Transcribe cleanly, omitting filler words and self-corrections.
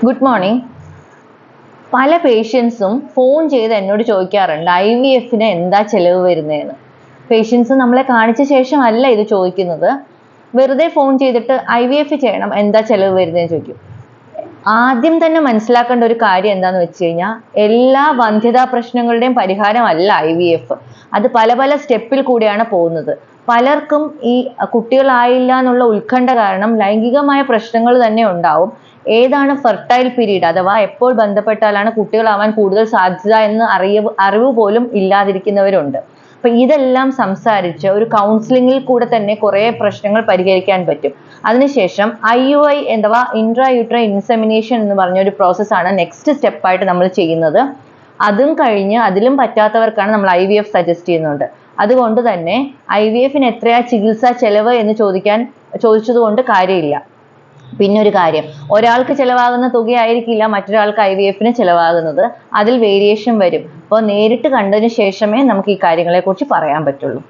Good morning. പല പേഷ്യൻസും phone ചെയ്ത് എന്നോട് ചോദിക്കാറുണ്ട് IVF-ന് എന്താ ചിലവ് വരുന്നതെന്ന്. പേഷ്യൻസ് നമ്മളെ കാണിച്ച ശേഷമല്ല ഇത് ചോദിക്കുന്നത്. വെറുതെ ഫോൺ ചെയ്തിട്ട് IVF ചെയ്യണം, എന്താ ചിലവ് വരുന്നതെന്ന് ചോദിക്കും. ആദ്യം തന്നെ മനസ്സിലാക്കേണ്ട ഒരു കാര്യം എന്താണെന്ന് വെച്ച് കഴിഞ്ഞാൽ, എല്ലാ വന്ധ്യതാ പ്രശ്നങ്ങളുടെയും പരിഹാരമല്ല IVF. അത് പല പല സ്റ്റെപ്പിൽ കൂടിയാണ് പോകുന്നത്. പലർക്കും ഈ കുട്ടികളായില്ല എന്നുള്ള ഉത്കണ്ഠ കാരണം ലൈംഗികമായ പ്രശ്നങ്ങൾ തന്നെ ഉണ്ടാവും. ഏതാണ് ഫെർട്ടൈൽ പീരീഡ് അഥവാ എപ്പോൾ ബന്ധപ്പെട്ടാലാണ് കുട്ടികളാവാൻ കൂടുതൽ സാധ്യത എന്ന് അറിവ് പോലും ഇല്ലാതിരിക്കുന്നവരുണ്ട്. അപ്പൊ ഇതെല്ലാം സംസാരിച്ച് ഒരു കൗൺസിലിംഗിൽ കൂടെ തന്നെ കുറേ പ്രശ്നങ്ങൾ പരിഹരിക്കാൻ പറ്റും. അതിനുശേഷം IUI അഥവാ ഇൻട്രാ യൂട്രൈൻ ഇൻസെമിനേഷൻ എന്ന് പറഞ്ഞ ഒരു പ്രോസസ്സാണ് നെക്സ്റ്റ് സ്റ്റെപ്പായിട്ട് നമ്മൾ ചെയ്യുന്നത്. അതും കഴിഞ്ഞ് അതിലും പറ്റാത്തവർക്കാണ് നമ്മൾ IVF സജസ്റ്റ് ചെയ്യുന്നുണ്ട്. അതുകൊണ്ട് തന്നെ IVF-ന് എത്രയാ ചികിത്സാ ചെലവ് എന്ന് ചോദിച്ചത് കൊണ്ട് കാര്യമില്ല. പിന്നെ ഒരു കാര്യം, ഒരാൾക്ക് ചിലവാകുന്ന തുകയായിരിക്കില്ല മറ്റൊരാൾക്ക് IVF-ന് ചിലവാകുന്നത്. അതിൽ വേരിയേഷൻ വരും. അപ്പോൾ നേരിട്ട് കണ്ടതിന് ശേഷമേ നമുക്ക് ഈ കാര്യങ്ങളെക്കുറിച്ച് പറയാൻ പറ്റുള്ളൂ.